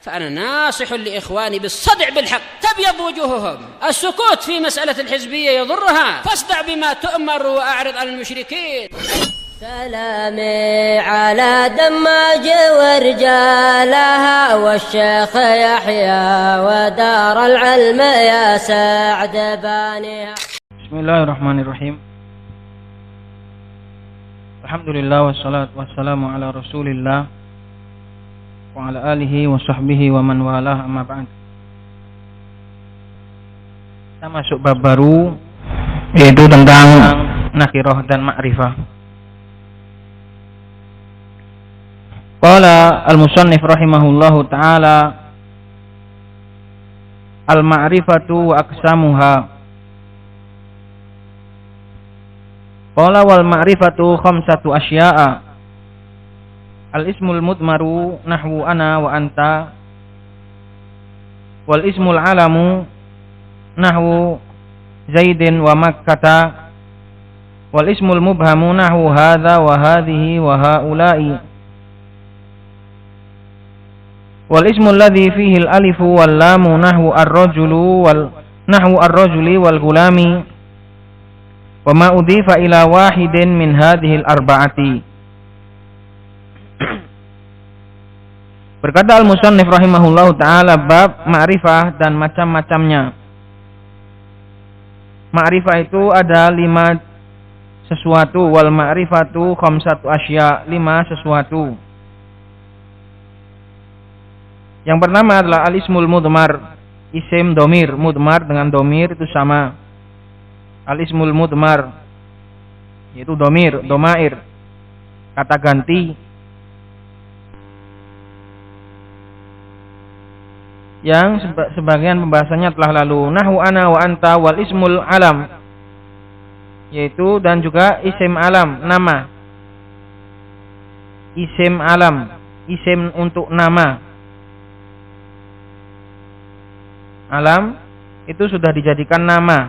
فأنا ناصح لإخواني بالصدع بالحق تبيض وجوههم. السكوت في مسألة الحزبية يضرها، فاصدع بما تؤمر وأعرض عن المشركين. سلامي على دماج ورجالها والشيخ يحيى ودار العلم يا سعد بانيها. بسم الله الرحمن الرحيم. Alhamdulillah wassalatu wassalamu ala Rasulillah wa ala alihi wa sahbihi wa man walah, amma ba'd. Kita masuk bab baru, yaitu tentang nakirah dan ma'rifah. Qala al-musannif rahimahullahu ta'ala, al-ma'rifatu wa aqsamuha. Qala wal ma'rifatu khamsatu asya'a. Al-ismul mudmaru nahwu ana wa anta. Wal ismul alamu nahwu Zaidin wa Makkata. Wal ismul mubhamu nahwu hadha wa hadhihi wa haula'i. Wal ismul ladzi fihi al-alifu wal lamu nahwu ar-rajulu wal gulami. Wa ma udhifa ila wahidin min hadhil arba'ati. Berkata al-musannif rahimahullahu ta'ala, bab ma'rifah dan macam-macamnya. Ma'rifah itu ada 5 sesuatu. Wal ma'rifatu khamsatu asya, 5 sesuatu. Yang pertama adalah al-ismul mudmar, isim domir. Mudmar dengan domir itu sama. Al-ismul mudmar, yaitu domir, domair, kata ganti. Yang sebagian pembahasannya telah lalu. Nahwu ana wa anta wal ismul alam, yaitu dan juga isim alam, nama. Isim alam, isim untuk nama. Alam itu sudah dijadikan nama.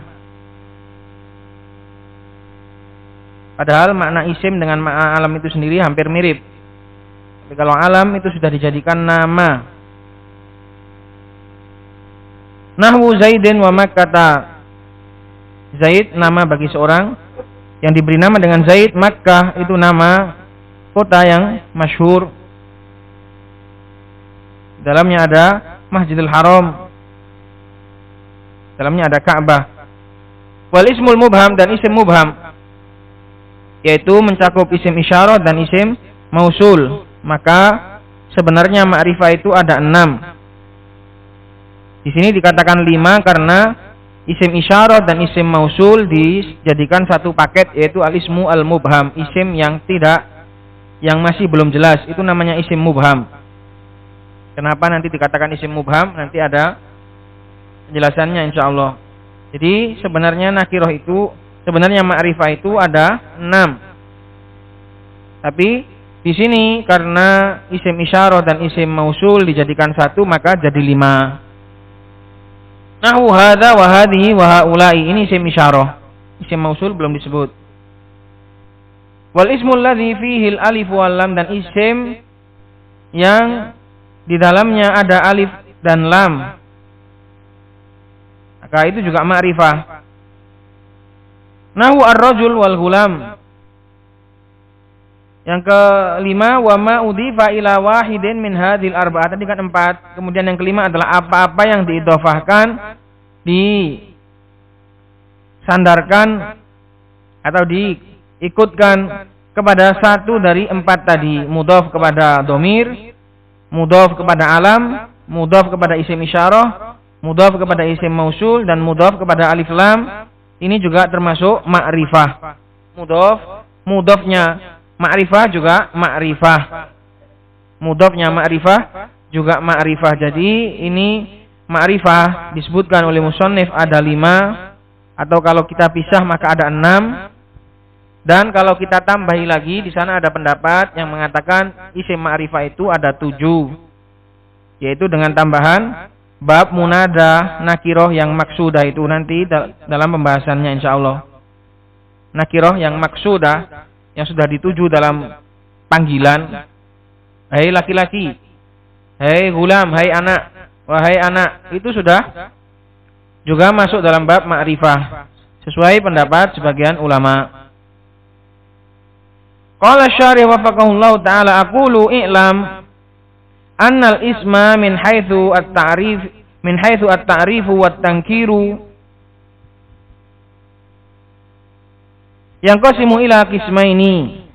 Padahal makna isim dengan makna alam itu sendiri hampir mirip. Tapi kalau alam itu sudah dijadikan nama. Nahwu Zaidin wa Makkata. Zaid nama bagi seorang yang diberi nama dengan Zaid. Makkah itu nama kota yang masyhur. Dalamnya ada Masjidil Haram. Dalamnya ada Ka'bah. Wal ismul mubham dan isim mubham, yaitu mencakup isim isyarah dan isim mausul. Maka sebenarnya ma'rifah itu ada 6. Di sini dikatakan 5 karena isim isyarah dan isim mausul dijadikan satu paket, yaitu al-ismu al-mubham, isim yang masih belum jelas, itu namanya isim mubham. Kenapa nanti dikatakan isim mubham? Nanti ada penjelasannya insyaallah. Jadi sebenarnya ma'rifah itu ada 6. Tapi di sini karena isim isyarah dan isim mausul dijadikan satu, maka jadi 5. Nahwu hadza wa hadhihi wa haula'i, ini isim isyarah. Isim mausul belum disebut. Wal ismul ladzi fihi al-alif wal lam, dan isim yang di dalamnya ada alif dan lam, maka itu juga ma'rifah. Nahwu ar-rajul wal gulam. Yang kelima, wa ma udhifa ila wahidin min hadhil arba'ah. Tadi kan 4. Kemudian yang kelima adalah apa-apa yang diidhofahkan, disandarkan atau diikutkan kepada satu dari 4 tadi. Mudhaf kepada domir, mudhaf kepada alam, mudhaf kepada isim isyarah, mudhaf kepada isim mausul, dan mudhaf kepada alif lam. Ini juga termasuk ma'rifah. Mudhafnya ma'rifah juga ma'rifah. Mudhafnya ma'rifah juga ma'rifah. Jadi ini ma'rifah disebutkan oleh musannif ada 5, atau kalau kita pisah maka ada 6. Dan kalau kita tambahi lagi, di sana ada pendapat yang mengatakan isim ma'rifah itu ada 7, yaitu dengan tambahan bab munada nakiroh yang maksudah. Itu nanti dalam pembahasannya insyaallah. Nakiroh yang maksudah, yang sudah dituju dalam panggilan. Hai laki-laki, Hei gulam, hai anak, wahai anak, itu sudah juga masuk dalam bab ma'rifah sesuai pendapat sebagian ulama. Qala syarih wafaqahullahu ta'ala, aqulu i'lam annal isma min haitsu at-ta'rifu wat tankiru yanqasimu ila qismaini.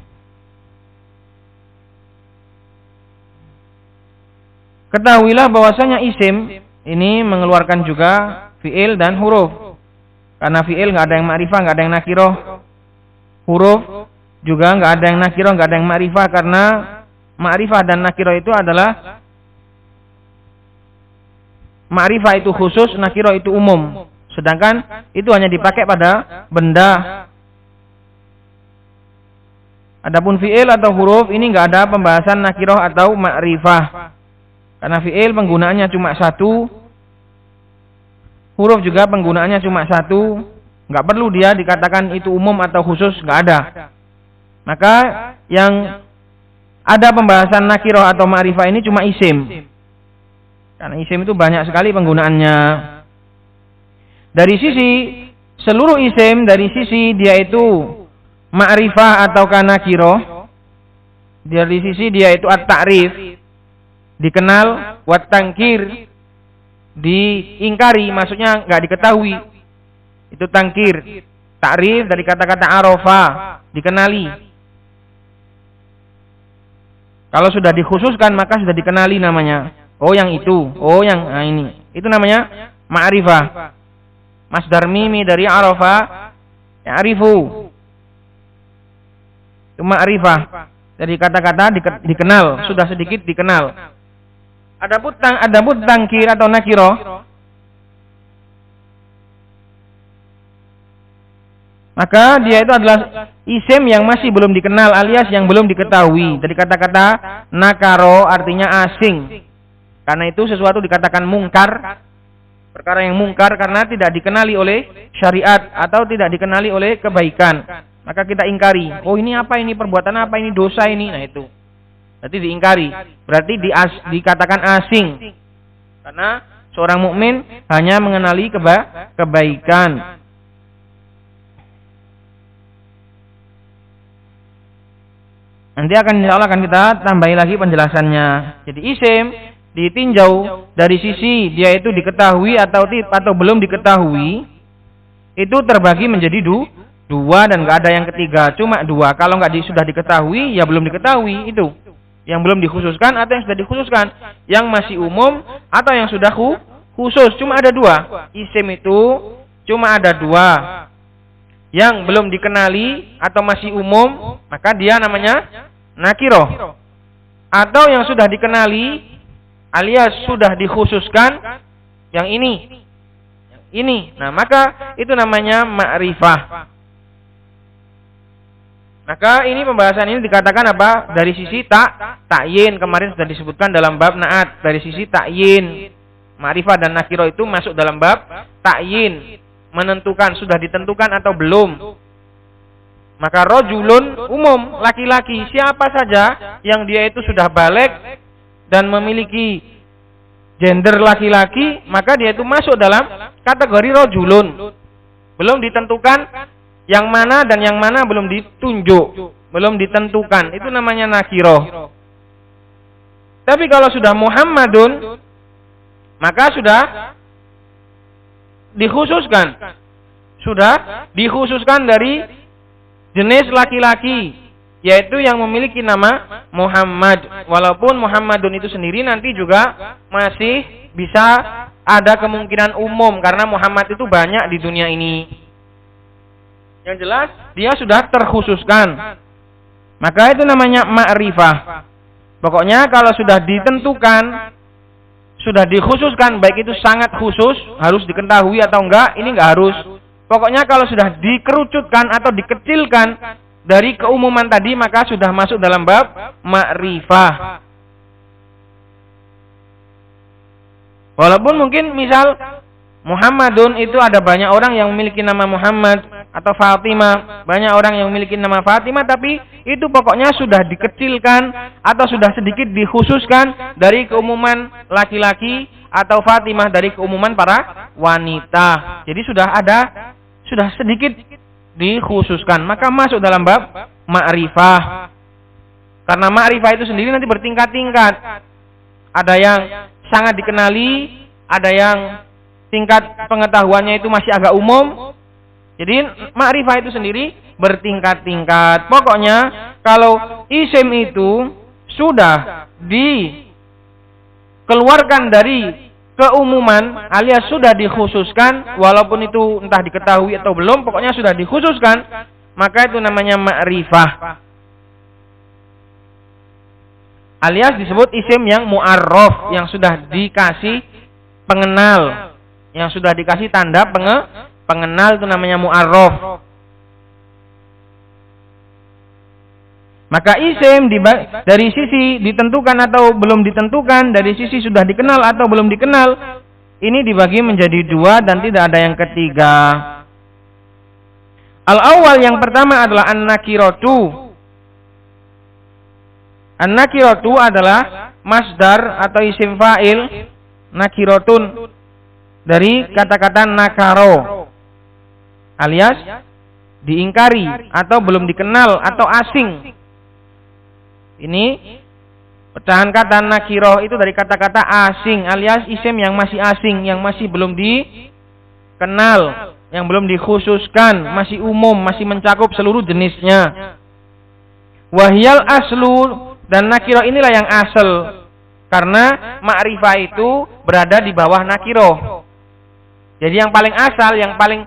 Ketahuilah bahwasanya isim ini mengeluarkan juga fi'il dan huruf. Karena fi'il nggak ada yang ma'rifah, nggak ada yang nakiroh. Huruf juga nggak ada yang nakiroh, nggak ada yang ma'rifah, karena ma'rifah dan nakiroh itu adalah ma'rifah itu khusus, nakiroh itu umum. Sedangkan itu hanya dipakai pada benda. Adapun fi'il atau huruf ini nggak ada pembahasan nakiroh atau ma'rifah. Karena fi'il penggunaannya cuma satu, huruf juga penggunaannya cuma satu, nggak perlu dia dikatakan itu umum atau khusus, nggak ada. Maka yang ada pembahasan nakiroh atau ma'rifah ini cuma isim. Karena isim itu banyak sekali penggunaannya. Dari sisi seluruh isim, dari sisi dia itu ma'rifah atau nakiroh, dari sisi dia itu at-ta'rif, dikenal, wat tangkir, diingkari, maksudnya nggak diketahui, itu tangkir. Ta'rif dari kata-kata arofa, dikenali. Kalau sudah dikhususkan maka sudah dikenali namanya. Oh yang itu, oh yang ini, itu namanya ma'rifah. Masdar mimi dari arofa, ya'rifu, itu ma'rifah. Dari kata-kata dikenal, sudah sedikit dikenal. Adapun tangkir atau nakiroh, maka dia itu adalah isim yang masih belum dikenal alias yang belum diketahui. Dari kata-kata nakaro artinya asing. Karena itu sesuatu dikatakan mungkar, perkara yang mungkar karena tidak dikenali oleh syariat atau tidak dikenali oleh kebaikan. Maka kita ingkari. Oh ini apa ini, perbuatan apa ini, dosa ini. Nah itu. Berarti diingkari, berarti dikatakan asing. Karena seorang mukmin hanya mengenali kebaikan. Nanti insyaallah akan kita tambahi lagi penjelasannya. Jadi isim ditinjau dari sisi dia itu diketahui atau belum diketahui, itu terbagi menjadi dua dan nggak ada yang ketiga, cuma dua. Kalau sudah diketahui ya belum diketahui itu. Yang belum dikhususkan atau yang sudah dikhususkan, yang masih umum atau yang sudah khusus, cuma ada dua. Isim itu cuma ada dua. Yang belum dikenali atau masih umum, maka dia namanya nakiroh. Atau yang sudah dikenali alias sudah dikhususkan, yang ini. Nah, maka itu namanya ma'rifah. Maka ini pembahasan ini dikatakan apa? Dari sisi ta'yin, kemarin sudah disebutkan dalam bab na'at. Dari sisi ta'yin, ma'rifah dan nakiroh itu masuk dalam bab ta'yin, menentukan, sudah ditentukan atau belum. Maka rojulun umum, laki-laki, siapa saja yang dia itu sudah balik dan memiliki gender laki-laki, maka dia itu masuk dalam kategori rojulun. Belum ditentukan yang mana dan yang mana belum ditunjuk, belum ditentukan. Itu namanya nakiroh. Tapi kalau sudah Muhammadun, maka sudah dikhususkan. Sudah dikhususkan dari jenis laki-laki, yaitu yang memiliki nama Muhammad. Walaupun Muhammadun itu sendiri nanti juga masih bisa ada kemungkinan umum, karena Muhammad itu banyak di dunia ini. Yang jelas dia sudah terkhususkan. Maka itu namanya ma'rifah. Pokoknya kalau sudah ditentukan, sudah dikhususkan, baik itu sangat khusus, harus diketahui atau enggak, ini enggak harus. Pokoknya kalau sudah dikerucutkan atau dikecilkan dari keumuman tadi, maka sudah masuk dalam bab ma'rifah. Walaupun mungkin misal Muhammadun itu ada banyak orang yang memiliki nama Muhammad, atau Fatimah. Banyak orang yang memiliki nama Fatimah tapi itu pokoknya sudah dikecilkan atau sudah sedikit dikhususkan dari keumuman laki-laki atau Fatimah dari keumuman para wanita. Jadi sudah sedikit dikhususkan, maka masuk dalam bab ma'rifah. Karena ma'rifah itu sendiri nanti bertingkat-tingkat. Ada yang sangat dikenali, ada yang tingkat pengetahuannya itu masih agak umum. Jadi ma'rifah itu sendiri bertingkat-tingkat. Pokoknya kalau isim itu sudah dikeluarkan dari keumuman alias sudah dikhususkan, walaupun itu entah diketahui atau belum, pokoknya sudah dikhususkan, maka itu namanya ma'rifah. Alias disebut isim yang mu'arraf, yang sudah dikasih pengenal, yang sudah dikasih tanda pengenal, itu namanya mu'arraf. Maka isim dari sisi ditentukan atau belum ditentukan, dari sisi sudah dikenal atau belum dikenal, ini dibagi menjadi dua dan tidak ada yang ketiga. Al-awwal, yang pertama adalah an-nakiratu. An-nakiratu adalah masdar atau isim fa'il nakiratun dari kata-kata nakaro, alias diingkari atau belum dikenal atau asing. Ini pecahan kata nakiroh itu dari kata-kata asing, alias isim yang masih asing, yang masih belum dikenal, yang belum dikhususkan, masih umum, masih mencakup seluruh jenisnya. Wahyal aslu, dan nakiroh inilah yang asal, karena ma'rifah itu berada di bawah nakiroh. Jadi yang paling asal, yang paling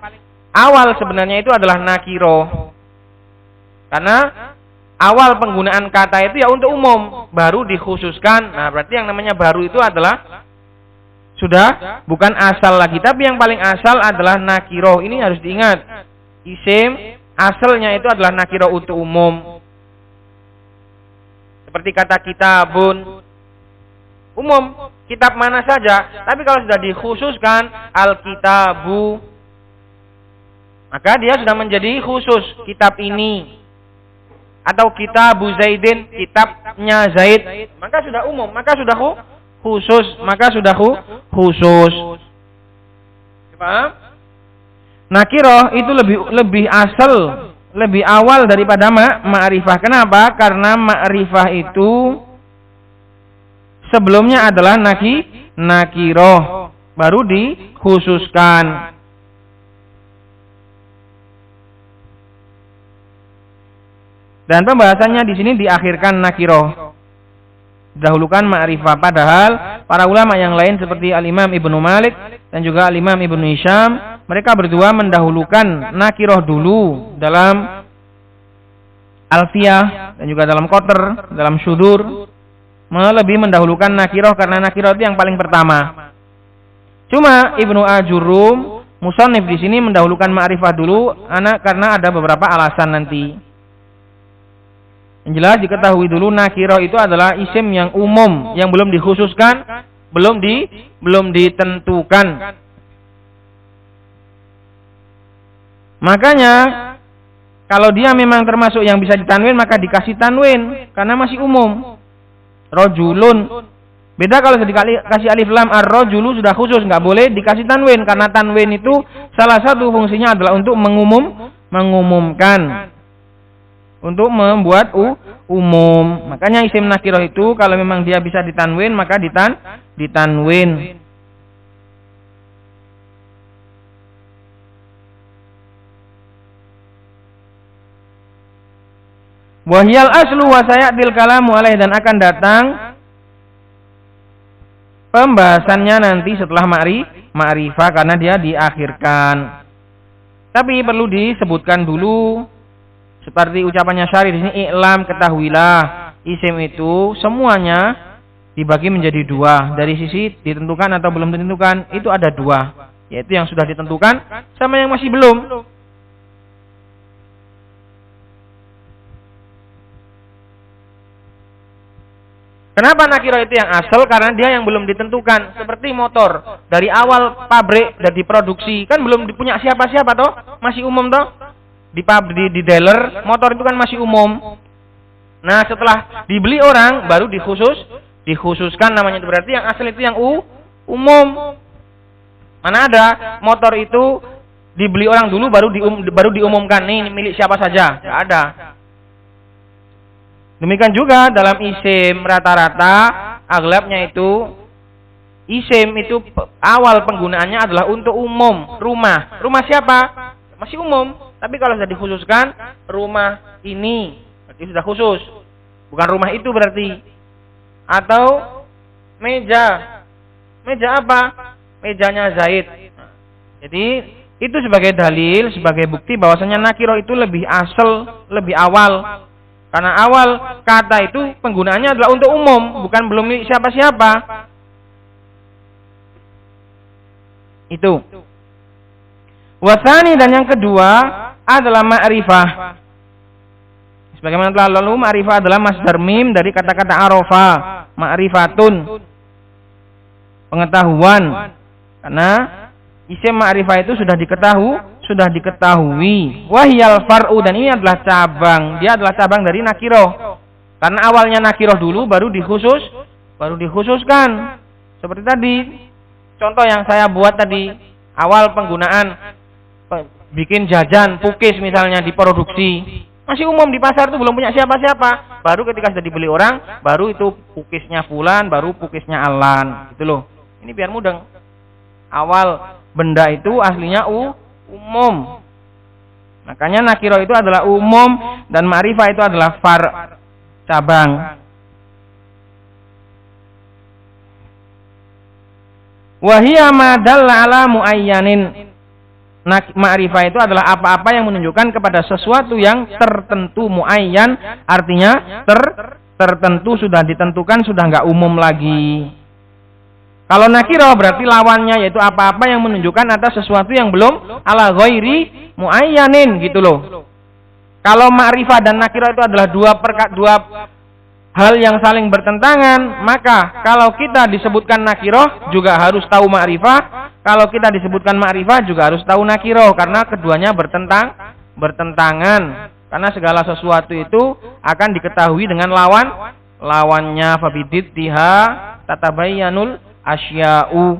awal sebenarnya itu adalah nakiroh. Karena awal penggunaan kata itu ya untuk umum, baru dikhususkan. Nah, berarti yang namanya baru itu adalah sudah bukan asal lagi, tapi yang paling asal adalah nakiroh. Ini harus diingat. Isim asalnya itu adalah nakiroh untuk umum. Seperti kata kitabun, umum, kitab mana saja. Tapi kalau sudah dikhususkan al-kitabu, maka dia sudah menjadi khusus, kitab ini. Atau kitabu Zaidin, kitabnya Zaid, maka sudah umum, maka sudah khusus. Paham? Nakiroh itu lebih asal, lebih awal daripada ma'rifah. Kenapa? Karena ma'rifah itu sebelumnya adalah nakiroh, baru dikhususkan. Dan pembahasannya di sini diakhirkan nakiroh, dahulukan ma'rifah. Padahal para ulama yang lain seperti Al-Imam Ibnu Malik dan juga Al-Imam Ibnu Hisham, mereka berdua mendahulukan nakiroh dulu dalam Alfiyah dan juga dalam Qatr, dalam Syudur, lebih mendahulukan nakiroh karena nakiroh itu yang paling pertama. Cuma Ibnu Ajurum, musannif di sini mendahulukan ma'rifah dulu, karena ada beberapa alasan nanti. Yang jelas diketahui dulu nakiroh itu adalah isim yang umum, yang belum dikhususkan, belum ditentukan. Makanya kalau dia memang termasuk yang bisa ditanwin, maka dikasih tanwin karena masih umum. Rojulun. Beda kalau dikasih alif lam, ar-rojulu sudah khusus, nggak boleh dikasih tanwin karena tanwin itu salah satu fungsinya adalah untuk mengumumkan, untuk membuat umum. Makanya isim nakiroh itu kalau memang dia bisa ditanwin, maka ditanwin. Wahyal aslu wa sayatil kalamu alaih, dan akan datang pembahasannya nanti setelah ma'rifah karena dia diakhirkan. Tapi perlu disebutkan dulu seperti ucapannya Syarih di sini, i'lam, ketahuilah, isim itu semuanya dibagi menjadi dua. Dari sisi ditentukan atau belum ditentukan itu ada dua, yaitu yang sudah ditentukan sama yang masih belum. Kenapa nakiroh itu yang asal? Karena dia yang belum ditentukan. Seperti motor, dari awal pabrik dan diproduksi, kan belum punya siapa-siapa toh, masih umum toh. di dealer motor itu kan masih umum. Nah, setelah dibeli orang baru dikhususkan namanya, itu berarti yang asli itu yang umum. Mana ada motor itu dibeli orang dulu baru diumumkan nih milik siapa saja, enggak ada. Demikian juga dalam isim rata-rata aghlabnya itu isim itu awal penggunaannya adalah untuk umum. Rumah siapa? Masih umum. Tapi kalau sudah dikhususkan rumah ini berarti sudah khusus. Bukan rumah itu berarti. Atau meja. Meja apa? Mejanya Zaid. Jadi itu sebagai dalil, sebagai bukti bahwasanya nakiro itu lebih asal, lebih awal. Karena awal kata itu penggunaannya adalah untuk umum, bukan belum milik siapa-siapa. Itu. Wasani, dan yang kedua adalah ma'rifah. Sebagaimana telah lalu, ma'rifah adalah masdar mim dari kata-kata arafa, ma'rifatun, pengetahuan. Karena isim ma'rifah itu sudah diketahui. Wahyal far'u, dan ini adalah cabang. Dia adalah cabang dari nakiroh. Karena awalnya nakiroh dulu baru dikhususkan. Seperti tadi contoh yang saya buat tadi, awal penggunaan bikin jajan pukis misalnya diproduksi. Masih umum di pasar itu belum punya siapa-siapa. Baru ketika sudah dibeli orang, baru itu pukisnya fulan, baru pukisnya alan. Gitu loh. Ini biar mudeng. Awal benda itu aslinya umum. Makanya nakiro itu adalah umum dan ma'rifah itu adalah far, cabang. Wahiyya ma dalla ala muayyanin. Ma'rifah itu adalah apa-apa yang menunjukkan kepada sesuatu yang tertentu. Muayyan artinya tertentu, sudah ditentukan, sudah enggak umum lagi. Kalau nakiro berarti lawannya, yaitu apa-apa yang menunjukkan atas sesuatu yang belum ala ghairi muayyanin, gitu loh. Kalau ma'rifah dan nakiro itu adalah dua hal yang saling bertentangan, maka kalau kita disebutkan nakiro juga harus tahu ma'rifah. Kalau kita disebutkan ma'rifah juga harus tahu nakiro, karena keduanya bertentangan. Karena segala sesuatu itu akan diketahui dengan lawannya. Fabididdiha tatabayyanul asya'u.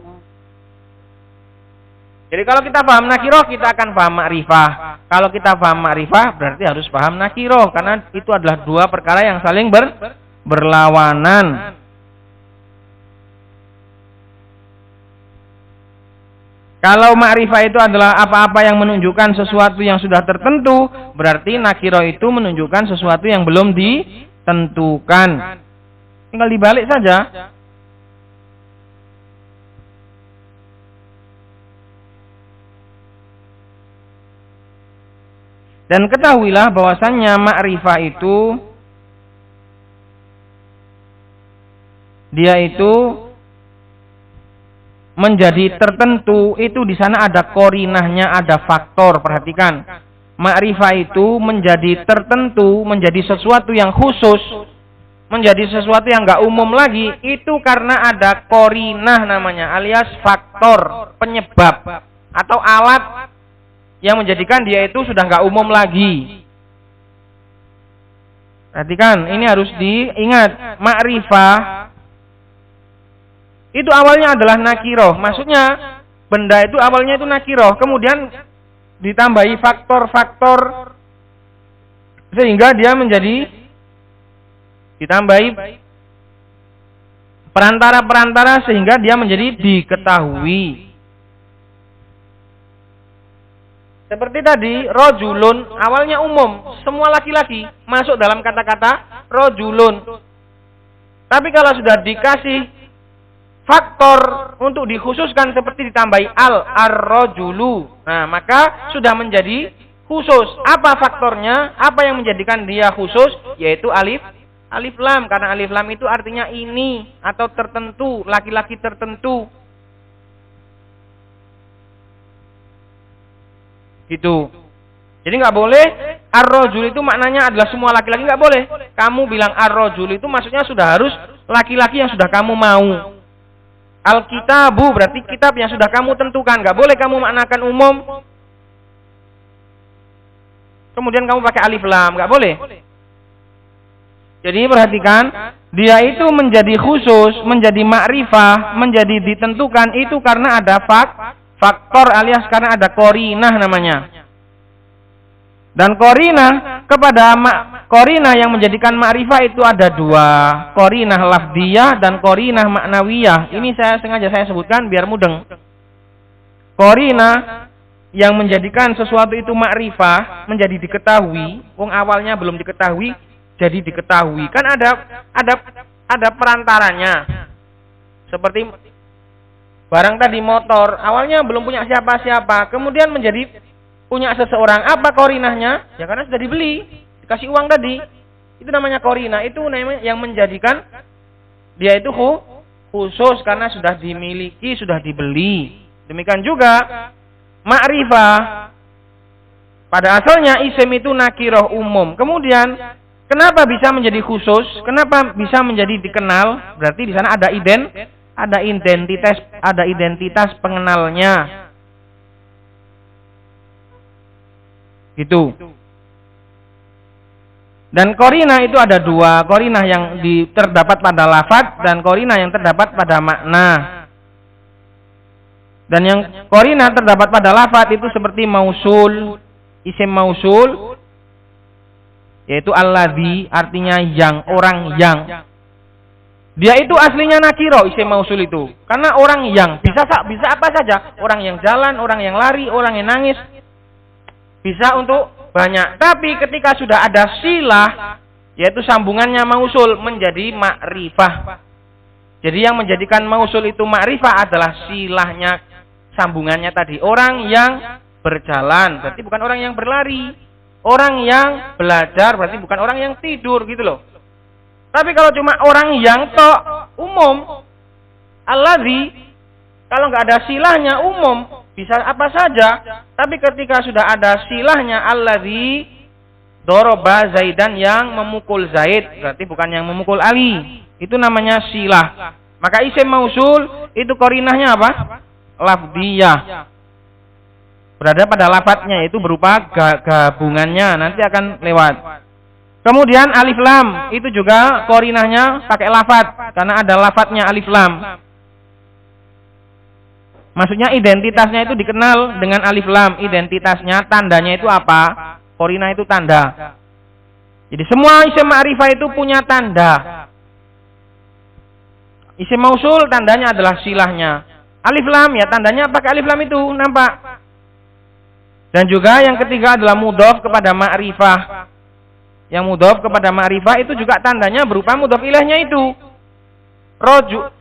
Jadi kalau kita paham nakiro, kita akan paham ma'rifah. Kalau kita paham ma'rifah, berarti harus paham nakiro, karena itu adalah dua perkara yang saling berlawanan. Kalau ma'rifah itu adalah apa-apa yang menunjukkan sesuatu yang sudah tertentu, berarti nakiro itu menunjukkan sesuatu yang belum ditentukan. Tinggal dibalik saja. Dan ketahuilah bahwasannya ma'rifah itu dia itu menjadi tertentu, itu di sana ada korinahnya, ada faktor. Perhatikan, ma'rifah itu menjadi tertentu, menjadi sesuatu yang khusus, menjadi sesuatu yang enggak umum lagi, itu karena ada korinah namanya, alias faktor, penyebab atau alat yang menjadikan dia itu sudah enggak umum lagi. Perhatikan, ini harus diingat. Ma'rifah itu awalnya adalah nakiroh. Maksudnya benda itu awalnya itu nakiroh, kemudian ditambahi faktor-faktor sehingga dia menjadi ditambahi perantara-perantara sehingga dia menjadi diketahui. Seperti tadi, rojulun awalnya umum, semua laki-laki masuk dalam kata-kata rojulun. Tapi kalau sudah dikasih faktor untuk dikhususkan seperti ditambahi ar-rojulu, nah maka sudah menjadi khusus. Apa faktornya? Apa yang menjadikan dia khusus? Yaitu alif lam, karena alif lam itu artinya ini atau tertentu, laki-laki tertentu. Gitu. Jadi nggak boleh ar-rojul itu maknanya adalah semua laki-laki, nggak boleh. Kamu bilang ar-rojul itu maksudnya sudah harus laki-laki yang sudah kamu mau. Al-kitabu berarti kitab yang sudah kamu tentukan. Nggak boleh kamu maknakan umum. kemudian kamu pakai alif lam, nggak boleh. Jadi perhatikan, dia itu menjadi khusus, menjadi ma'rifah, menjadi ditentukan itu karena ada faktor alias karena ada qarinah namanya. Dan qarinah qarinah yang menjadikan ma'rifah itu ada dua, qarinah lafdiyah dan qarinah ma'nawiyah. Ini sengaja saya sebutkan biar mudeng. Qarinah yang menjadikan sesuatu itu ma'rifah, menjadi diketahui, wong awalnya belum diketahui, jadi diketahui. Kan ada perantaranya. Seperti barang tadi motor, awalnya belum punya siapa-siapa, kemudian menjadi punya seseorang. Apa qarinahnya? Ya karena sudah dibeli, dikasih uang tadi. Itu namanya qarinah. Itu namanya yang menjadikan dia itu khusus karena sudah dimiliki, sudah dibeli. Demikian juga ma'rifah. Pada asalnya isim itu nakirah umum. Kemudian kenapa bisa menjadi khusus? Kenapa bisa menjadi dikenal? Berarti di sana ada identitas pengenalnya. Gitu. Dan qarinah itu ada dua, qarinah yang terdapat pada lafaz dan qarinah yang terdapat pada makna. Dan yang qarinah terdapat pada lafaz itu seperti mausul, isim mausul, yaitu alladzi, artinya yang, orang yang. Dia itu aslinya nakiro, isim mausul itu. Karena orang yang, bisa apa saja. Orang yang jalan, orang yang lari, orang yang nangis. Bisa untuk banyak. Tapi ketika sudah ada silah, yaitu sambungannya mausul, menjadi ma'rifah. Jadi yang menjadikan mausul itu ma'rifah adalah silahnya, sambungannya tadi. Orang yang berjalan, berarti bukan orang yang berlari. Orang yang belajar, berarti bukan orang yang tidur, gitu loh. Tapi kalau cuma orang yang umum, alladzi, kalau nggak ada silahnya umum, bisa apa saja. Tapi ketika sudah ada silahnya alladzi doroba Zaidan, yang memukul Zaid, berarti bukan yang memukul Ali. Itu namanya silah. Maka isim mausul itu qarinahnya apa? Lafdiyah. Berada pada lafadznya, itu berupa gabungannya, nanti akan lewat. Kemudian alif lam itu juga qarinahnya pakai lafadz, karena ada lafadznya alif lam. Maksudnya identitasnya itu dikenal dengan alif lam. Identitasnya, tandanya itu apa? Qarinah itu tanda. Jadi semua isim ma'rifah itu punya tanda. Isim mausul tandanya adalah silahnya. Alif lam ya tandanya pakai alif lam itu nampak. Dan juga yang ketiga adalah mudhof kepada ma'rifah. Yang mudhof kepada ma'rifah itu juga tandanya berupa mudhof ilaihnya itu.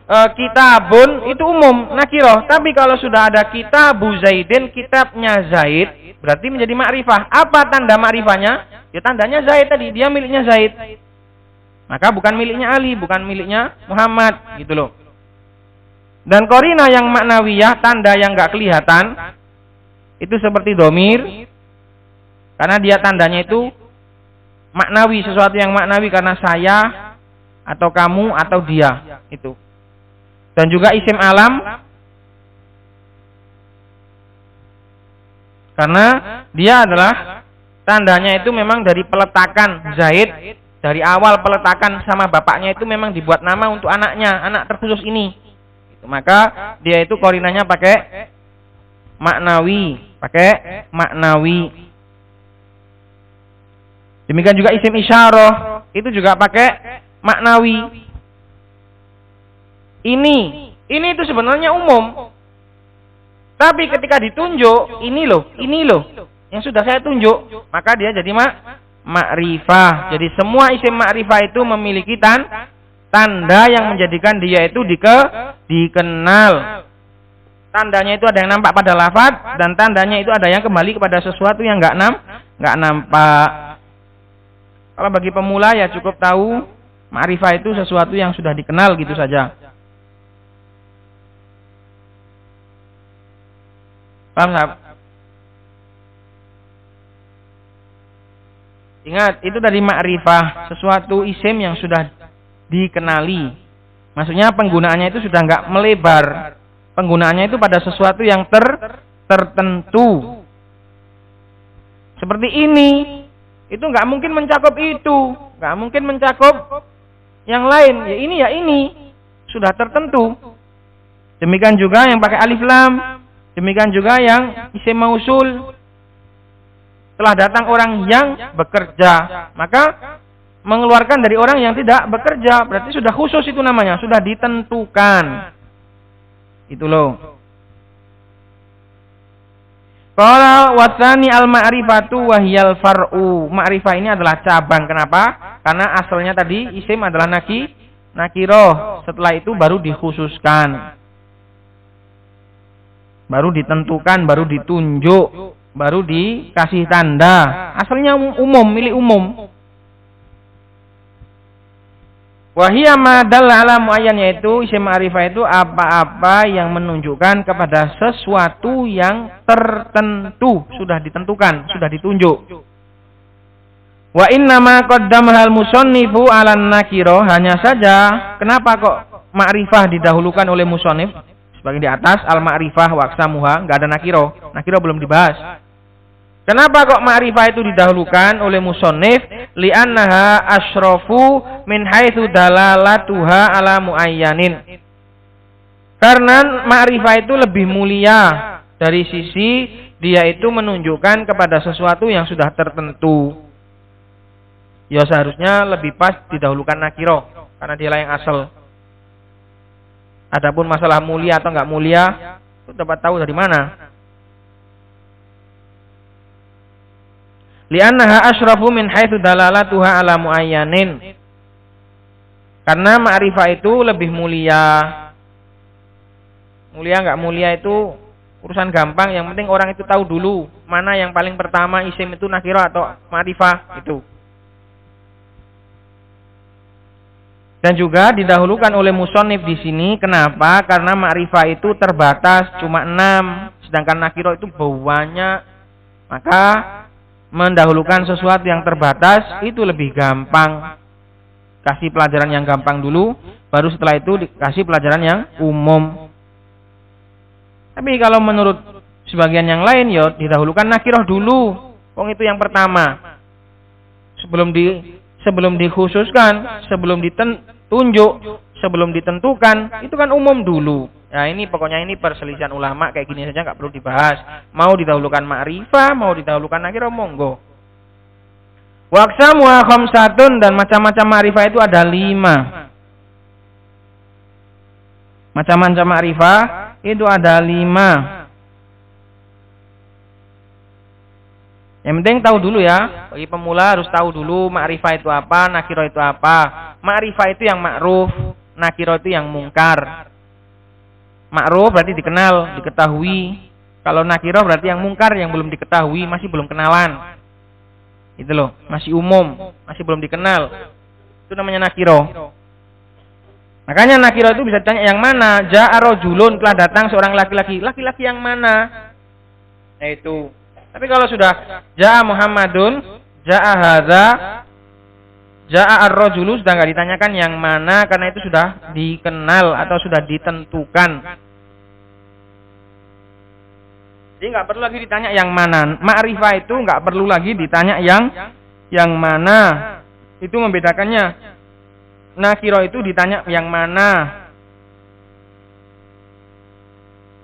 Kitabun itu umum nakiroh, tapi kalau sudah ada kitabu Zaidin, kitabnya Zaid, berarti menjadi ma'rifah. Apa tanda ma'rifahnya? Ya tandanya Zaid tadi, dia miliknya Zaid. Maka bukan miliknya Ali, bukan miliknya Muhammad, gitu loh. Dan qarinah yang maknawiyah, tanda yang enggak kelihatan, itu seperti domir, karena dia tandanya itu maknawi, sesuatu yang maknawi, karena saya atau kamu atau dia itu. Dan juga isim alam, karena dia adalah tandanya itu memang dari peletakan Zaid, dari awal peletakan sama bapaknya itu memang dibuat nama untuk anaknya, anak terkhusus ini. Maka dia itu qarinahnya pakai maknawi, Demikian juga isim isyarah itu juga pakai maknawi. Ini itu sebenarnya umum. Tapi ketika ditunjuk, ini loh yang sudah saya tunjuk, maka dia jadi ma'rifah. Jadi semua isim ma'rifah itu memiliki tanda yang menjadikan dia itu dikenal. Tandanya itu ada yang nampak pada lafaz, dan tandanya itu ada yang kembali kepada sesuatu yang enggak nampak. Kalau bagi pemula ya cukup tahu ma'rifah itu sesuatu yang sudah dikenal gitu saja. Paham, sahabat? Ingat, itu dari ma'rifah, sesuatu isim yang sudah dikenali. Maksudnya penggunaannya itu sudah enggak melebar. Penggunaannya itu pada sesuatu yang tertentu. Seperti itu nggak mungkin mencakup itu, nggak mungkin mencakup yang lain. Ya ini sudah tertentu. Demikian juga yang pakai alif lam, demikian juga yang isim mausul. Telah datang orang yang bekerja, maka mengeluarkan dari orang yang tidak bekerja, berarti sudah khusus itu namanya, sudah ditentukan. Itu loh. Qala watsani al-ma'rifatu wa hiyal far'u. Ma'rifah ini adalah cabang. Kenapa? Karena asalnya tadi isim adalah nakiroh. Setelah itu baru dikhususkan. Baru ditentukan, baru ditunjuk, baru dikasih tanda. Asalnya umum, milik umum. Wahiyya ma dalla ala muayyan, yaitu isim ma'rifah itu apa-apa yang menunjukkan kepada sesuatu yang tertentu, sudah ditentukan, sudah ditunjuk. Wa inna ma qaddamaha al-musannifu 'ala an-nakirah, hanya saja kenapa kok ma'rifah didahulukan oleh musannif sebagian di atas al-ma'rifah wa aqsamuha, enggak ada nakirah. Nakirah belum dibahas. Kenapa kok ma'rifah itu didahulukan oleh musannif? Li'annaha asyrafu min haitsu dalalatuha ala muayyanin. Karena ma'rifah itu lebih mulia dari sisi dia itu menunjukkan kepada sesuatu yang sudah tertentu. Ya seharusnya lebih pas didahulukan nakirah karena dialah yang asal. Adapun masalah mulia atau enggak mulia itu dapat tahu dari mana? Li'annaha asyrafu min haitsu dalalatuha ala muayyanin. Karena ma'rifah itu lebih mulia. Mulia enggak mulia itu urusan gampang, yang penting orang itu tahu dulu mana yang paling pertama isim itu nakirah atau ma'rifah itu. Dan juga didahulukan oleh musannif di sini. Kenapa? Karena ma'rifah itu terbatas cuma 6, sedangkan nakirah itu banyak. Maka mendahulukan sesuatu yang terbatas itu lebih gampang. Kasih pelajaran yang gampang dulu, baru setelah itu dikasih pelajaran yang umum. Tapi kalau menurut sebagian yang lain, ya didahulukan nakirah dulu. Wong itu yang pertama. Sebelum dikhususkan, sebelum ditunjuk, sebelum ditentukan, itu kan umum dulu. Ya ini pokoknya ini perselisihan ulama, kayak gini saja nggak perlu dibahas. Mau didahulukan ma'rifah, mau didahulukan nakirah, monggo. Wa aqsamuha khamsatun, dan macam-macam ma'rifah itu ada 5. Macam-macam ma'rifah itu ada 5. Yang penting tahu dulu ya. Bagi pemula harus tahu dulu ma'rifah itu apa, nakirah itu apa. Ma'rifah itu yang ma'ruf, nakirah itu yang mungkar. Ma'ruf berarti dikenal, diketahui. Kalau nakirah berarti yang mungkar, yang belum diketahui, masih belum kenalan. Itu loh, masih umum, masih belum dikenal. Itu namanya nakirah. Makanya nakirah itu bisa ditanya yang mana? Ja'a rajulun, telah datang seorang laki-laki. Laki-laki yang mana? Nah itu. Tapi kalau sudah ja'a Muhammadun, ja'a hadza, ja'a ar-rajulu, sudah enggak ditanyakan yang mana karena itu sudah dikenal atau sudah ditentukan. Jadi enggak perlu lagi ditanya yang mana. Ma'rifah itu enggak perlu lagi ditanya yang mana. Itu membedakannya. Nakirah itu ditanya yang mana.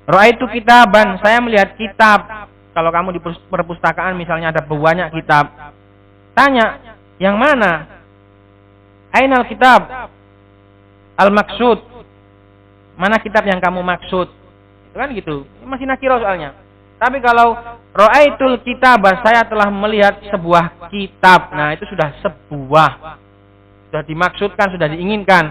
Ra'aitu kitaban, saya melihat kitab. Kalau kamu di perpustakaan misalnya ada banyak kitab. Tanya, yang mana? Ainal kitab? Al-maksud. Mana kitab yang kamu maksud? Itu kan gitu. Masih nakirah soalnya. Tapi kalau ra'aitul kitab, saya telah melihat sebuah kitab. Nah, itu sudah sebuah. Sudah dimaksudkan, sudah diinginkan.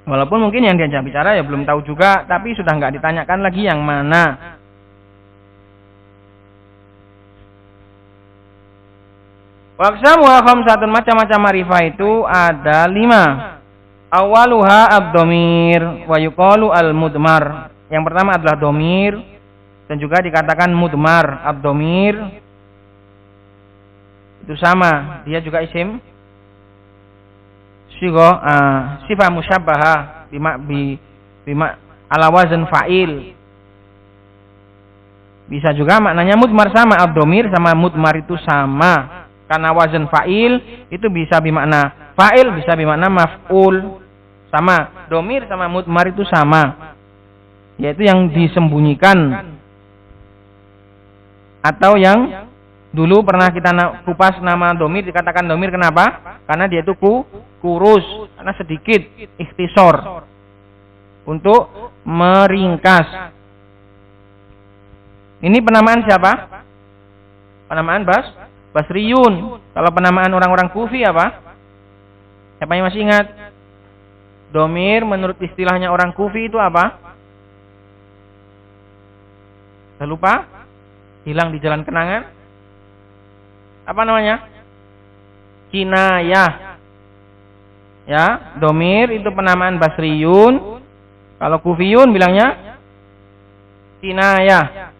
Walaupun mungkin yang diajak bicara ya belum tahu juga, tapi sudah nggak ditanyakan lagi yang mana. Waqsamuha khamsatun, macam-macam ma'rifah itu ada 5. Awaluha ad-dhamir wa yuqalu al-mudmar. Yang pertama adalah dhamir dan juga dikatakan mudmar. Ad-dhamir itu sama, dia juga isim sifat musyabbaha bima ala wazn fa'il. Bisa juga maknanya mudmar sama, ad-dhamir sama mudmar itu sama. Karena wazan fa'il itu bisa bermakna fa'il, bisa bermakna maf'ul. Sama, dhamir sama mudmar itu sama. Yaitu yang disembunyikan. Atau yang dulu pernah kita kupas nama dhamir, dikatakan dhamir kenapa? Karena dia itu kurus, karena sedikit, ikhtisor. Untuk meringkas. Ini penamaan siapa? Penamaan Basriyun. Kalau penamaan orang-orang Kufi apa? Siapa yang masih ingat? Dhamir menurut istilahnya orang Kufi itu apa? Saya lupa? Hilang di jalan kenangan? Apa namanya? Kinayah. Ya, dhamir itu penamaan Basriyun. Kalau Kufiyun bilangnya kinayah.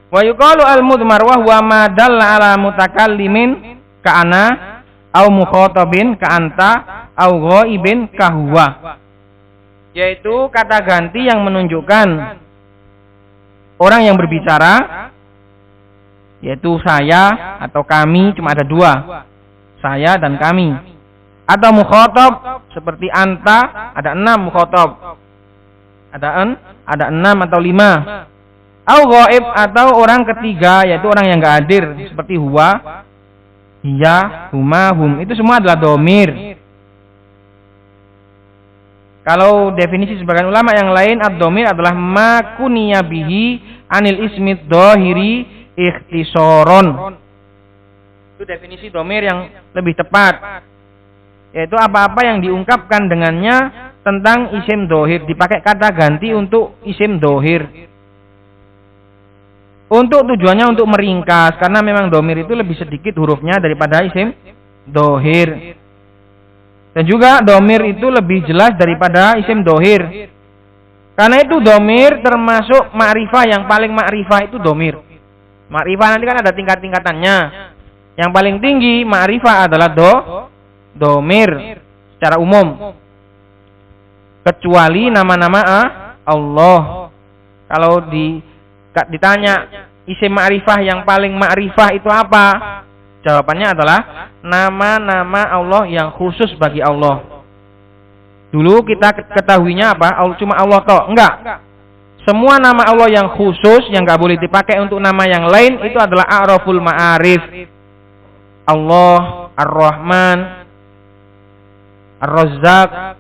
Wa yuqalu al-mudmar wa huwa ma dalla ala mutakallimin ka'ana au mukhatabin ka'anta au ghaibin kahwa. Yaitu kata ganti yang menunjukkan orang yang berbicara, yaitu saya atau kami, cuma ada dua, saya dan kami. Atau mukhatab seperti anta, ada 6 mukhatab, ada 6 atau 5. Au ghaib atau orang ketiga, yaitu orang yang enggak hadir, seperti huwa, hiya, huma, hum. Itu semua adalah dhamir. Kalau definisi sebagian ulama yang lain, ad-dhamir adalah ma kuniya bihi anil ismid dhahiri ikhtisaron. Itu definisi dhamir yang lebih tepat. Yaitu apa-apa yang diungkapkan dengannya tentang isim dhahir, dipakai kata ganti untuk isim dhahir. Untuk tujuannya untuk meringkas, karena memang dhamir itu lebih sedikit hurufnya daripada isim dhahir. Dan juga dhamir itu lebih jelas daripada isim dhahir. Karena itu dhamir termasuk ma'rifah, yang paling ma'rifah itu dhamir. Ma'rifah nanti kan ada tingkat-tingkatannya. Yang paling tinggi ma'rifah adalah dhamir secara umum. Kecuali nama-nama Allah. Kalau ditanya isim ma'rifah yang paling ma'rifah itu apa? Jawabannya adalah nama-nama Allah yang khusus bagi Allah. Dulu kita ketahuinya apa? Cuma Allah toh? Enggak. Semua nama Allah yang khusus yang enggak boleh dipakai untuk nama yang lain itu adalah a'raful ma'arif. Allah, Ar-Rahman, Ar-Razzaq.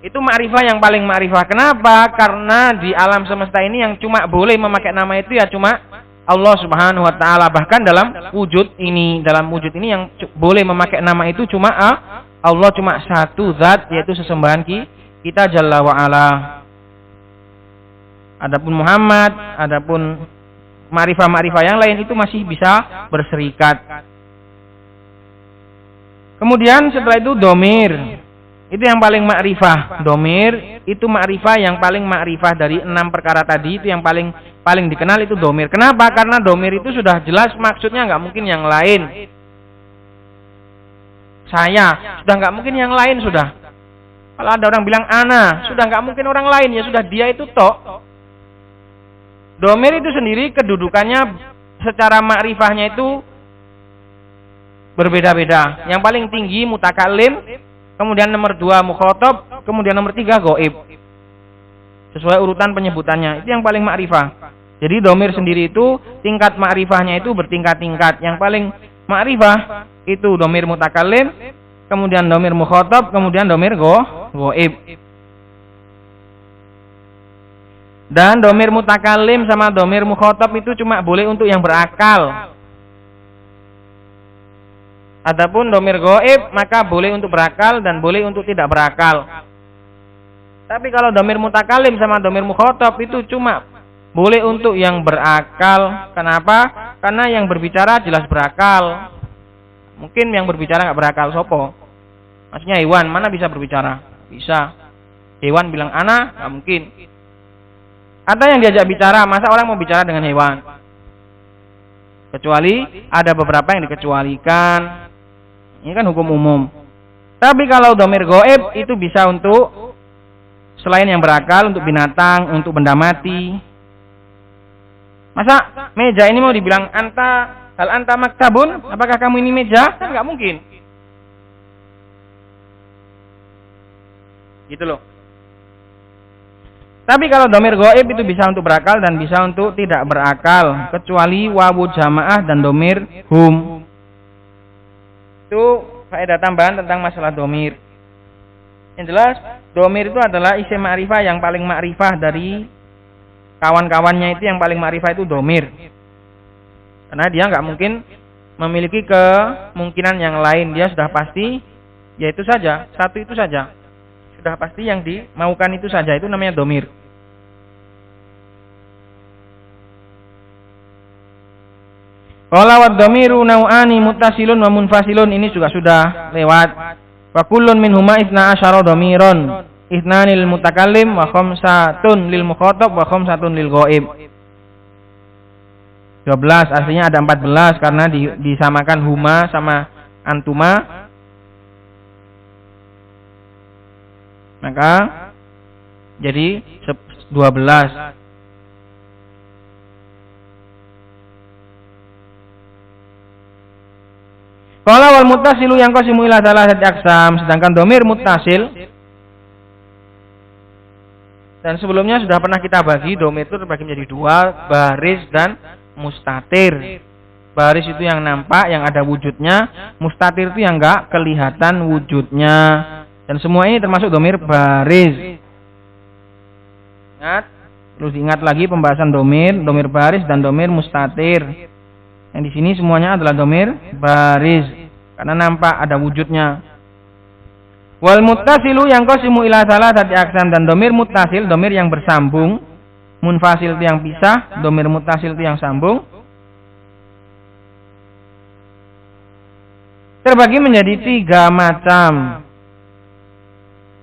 Itu ma'rifah yang paling ma'rifah. Kenapa? Karena di alam semesta ini yang cuma boleh memakai nama itu ya cuma Allah Subhanahu wa taala. Bahkan dalam wujud ini yang boleh memakai nama itu cuma Allah, cuma satu zat, yaitu sesembahan kita Jalla wa ala. Adapun Muhammad, adapun ma'rifah-ma'rifah yang lain itu masih bisa berserikat. Kemudian setelah itu dhamir. Itu yang paling ma'rifah. Dhamir itu ma'rifah yang paling ma'rifah dari 6 perkara tadi. Itu yang paling dikenal itu dhamir. Kenapa? Karena dhamir itu sudah jelas maksudnya, nggak mungkin yang lain. Saya sudah nggak mungkin yang lain sudah. Kalau ada orang bilang ana, sudah nggak mungkin orang lain, ya sudah dia itu tok. Dhamir itu sendiri kedudukannya secara ma'rifahnya itu berbeda-beda. Yang paling tinggi mutakallim, kemudian nomor 2 mukhatab, kemudian nomor 3 ghaib. Sesuai urutan penyebutannya. Itu yang paling ma'rifah. Jadi dhamir sendiri itu tingkat ma'rifahnya itu bertingkat-tingkat. Yang paling ma'rifah itu dhamir mutakallim, kemudian dhamir mukhatab, kemudian dhamir ghaib. Dan dhamir mutakallim sama dhamir mukhatab itu cuma boleh untuk yang berakal. Adapun dhamir ghaib maka boleh untuk berakal dan boleh untuk tidak berakal. Tapi kalau dhamir mutakallim sama dhamir mukhatab itu cuma boleh untuk yang berakal. Kenapa? Karena yang berbicara jelas berakal. Mungkin yang berbicara nggak berakal sopo. Maksudnya hewan mana bisa berbicara? Bisa. Hewan bilang ana nggak mungkin. Atau yang diajak bicara, masa orang mau bicara dengan hewan? Kecuali ada beberapa yang dikecualikan. Ini kan hukum umum. Tapi kalau dhamir ghaib itu bisa untuk selain yang berakal, untuk binatang, untuk benda mati. Masa meja ini mau dibilang hal anta maktabun? Apakah kamu ini meja? Kan nggak mungkin. Gitu loh. Tapi kalau domir goib itu bisa untuk berakal dan bisa untuk tidak berakal, kecuali wawu jamaah dan domir hum. Itu faedah tambahan tentang masalah domir. Yang jelas, domir itu adalah isim ma'rifah yang paling ma'rifah dari kawan-kawannya. Itu yang paling ma'rifah itu domir. Karena dia nggak mungkin memiliki kemungkinan yang lain. Dia sudah pasti, yaitu saja, satu itu saja. Sudah pasti yang dimaukan itu saja, itu namanya domir. Qala wad domiru nau'ani muttasilun wa munfasilun, ini juga sudah lewat. Wa kullun minhuma isna asyara domiron, ithnani lil mutakallim wa khamsatun lil mukhatab wa khamsatun lil ghaib. 12, artinya ada 14 karena disamakan huma sama antuma. Maka jadi 12. Qala wal muttasilu yang qasimu ila salasati aqsam, sedangkan domir muttasil, dan sebelumnya sudah pernah kita bagi domir itu terbagi menjadi 2, baris dan mustatir. Baris itu yang nampak, yang ada wujudnya. Mustatir itu yang enggak kelihatan wujudnya. Dan semua ini termasuk domir baris. Ingat, terus ingat lagi pembahasan domir baris dan domir mustatir. Yang di sini semuanya adalah domir baris karena nampak ada wujudnya. Wal muttasilu yang qasimu ila salasati aqsam, dan domir muttasil, domir yang bersambung. Munfasil itu yang pisah, domir muttasil itu yang sambung. Terbagi menjadi 3 macam,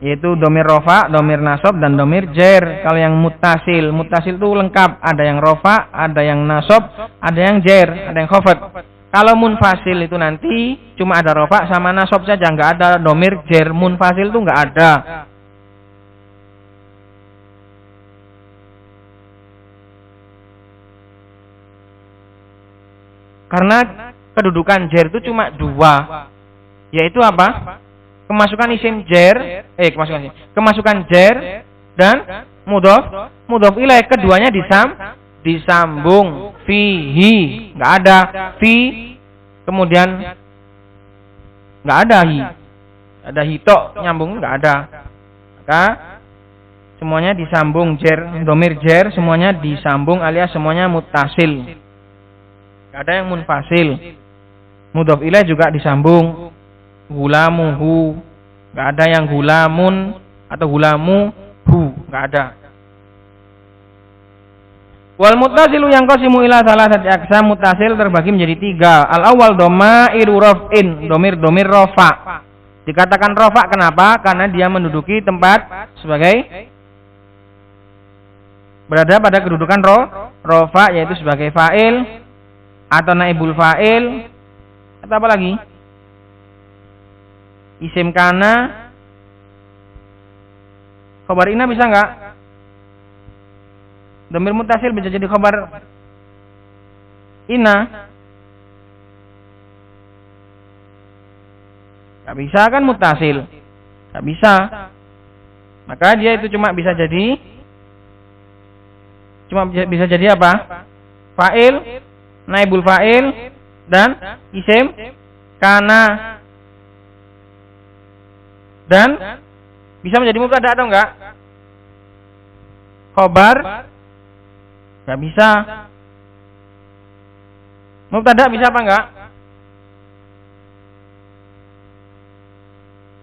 yaitu domir rofa, domir nasob, dan domir jer. Kalau yang muttasil itu lengkap, ada yang rofa, ada yang nasob, ada yang jer, ada yang khafad. Kalau munfasil itu nanti cuma ada rofa sama nasob saja, nggak ada domir jer. Munfasil itu nggak ada. Karena kedudukan jer itu cuma 2, yaitu apa? Kemasukan isim jer, kemasukan jer dan mudhof ilaih, keduanya disambung. Fihi, nggak ada fi, kemudian nggak ada hi, ada hito nyambung, nggak ada. Maka semuanya disambung, jer, domir jer semuanya disambung alias semuanya muttasil. Nggak ada yang munfasil. Mudhof ilaih juga disambung. Gulamuhu, nggak ada yang gulamun atau gulamuhu, nggak ada. Wal muttasilu yang qasimu ila salasati aqsam, muttasil terbagi menjadi 3. Al awal domairu raf'in, domir rofa. Dikatakan rofa kenapa? Karena dia menduduki tempat sebagai, berada pada kedudukan rofa, yaitu sebagai fa'il atau naibul fa'il atau apa lagi? Isim kana, khabar inna bisa enggak? Domir muttasil bisa jadi khabar inna. Enggak bisa kan muttasil? Enggak bisa. Maka dia itu cuma bisa jadi apa? Fa'il, naibul fa'il, dan isim kana. Dan bisa menjadi mubtada atau enggak? Khobar enggak bisa. Mubtada bisa apa enggak?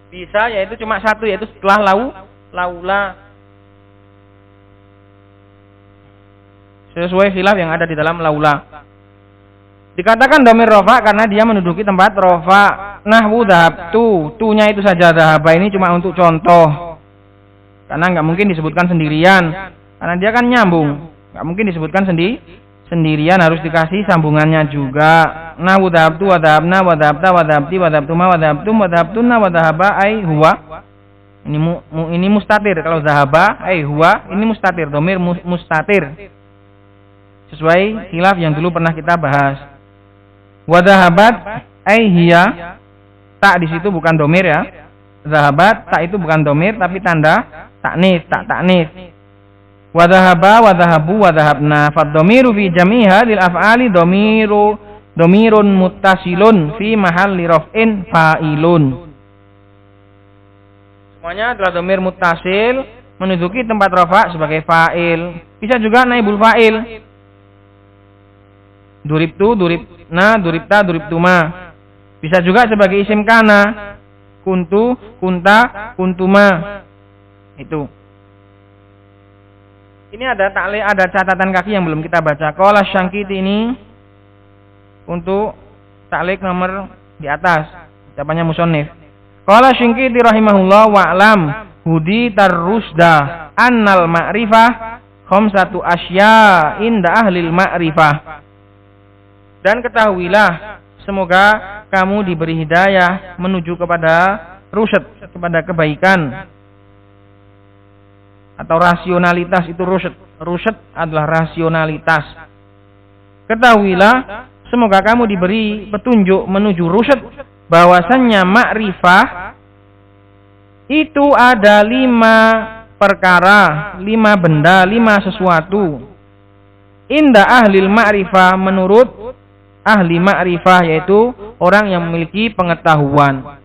Bisa, yaitu cuma satu, yaitu setelah laula. Sesuai khilaf yang ada di dalam laula. Dikatakan domir rofa karena dia menduduki tempat rofa. Nahwu dhahabtu, tu-nya itu saja, dhahaba ini cuma untuk contoh. Karena nggak mungkin disebutkan sendirian. Karena dia kan nyambung. Nggak mungkin disebutkan sendirian, harus dikasih sambungannya juga. Nahwu dhahabtu wa dhahabna wa dhahabta wa dhahabti wa dhahabtuma wa dhahabtum wa dhahabtunna wa dhahaba ai huwa. Ini mustatir. Kalau zahaba huwa, ini mustatir, domir mustatir. Sesuai khilaf yang dulu pernah kita bahas. Wa zahabat hiya, tak di situ bukan domir ya. Zahabat tak itu bukan domir tapi tanda taknis, tak taknis. Wa zahaba wa zahabu wa zahabna. Fad domiru fi jami' hadhil af'ali domirun muttasilun fi mahalli raf'in fa'ilun. Semuanya adalah domir muttasil menduduki tempat rafa sebagai fa'il. Bisa juga naibul fa'il. Duribtu, duribna, duribta, duribtuma. Bisa juga sebagai isim kana. Kuntu, kunta, kuntuma. Itu. Ini ada catatan kaki yang belum kita baca. Qala Syangkiti ini untuk ta'liq nomor di atas. Ucapannya musannif. Qala Syangkiti rahimahullah wa'lam hudi tarrusda annal ma'rifah khamsatu asya inda ahlil ma'rifah. Dan ketahuilah, semoga kamu diberi hidayah menuju kepada rusyad, kepada kebaikan atau rasionalitas. Itu rusyad. Rusyad adalah rasionalitas. Ketahuilah, semoga kamu diberi petunjuk menuju rusyad, bahwasannya ma'rifah itu ada 5 perkara, 5 benda, 5 sesuatu. Inda ahlil ma'rifah, menurut ahli ma'rifah, yaitu orang yang memiliki pengetahuan.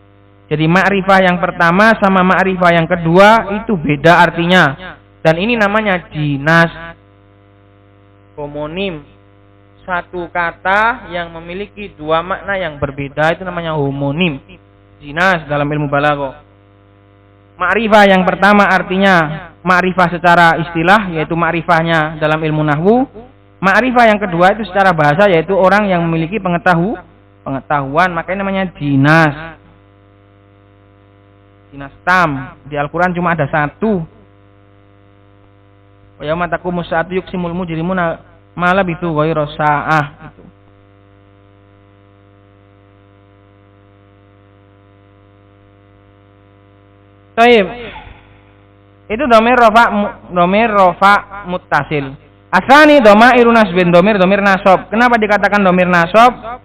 Jadi ma'rifah yang pertama sama ma'rifah yang kedua itu beda artinya. Dan ini namanya jinas, homonim. Satu kata yang memiliki 2 makna yang berbeda itu namanya homonim. Jinas dalam ilmu balaghah. Ma'rifah yang pertama artinya ma'rifah secara istilah, yaitu ma'rifahnya dalam ilmu nahwu. Ma'rifah yang kedua itu secara bahasa, yaitu orang yang memiliki pengetahuan, makanya namanya jinas. Jinas tam. Di Al-Quran cuma ada 1. Wa yauma taqumus saatu yuqsimul mujrimuna malah itu ghairu sa'ah. Itu. Taib. Itu domir rofa muttasil. Asani domairu nasbin, domir nasab. Kenapa dikatakan domir nasab?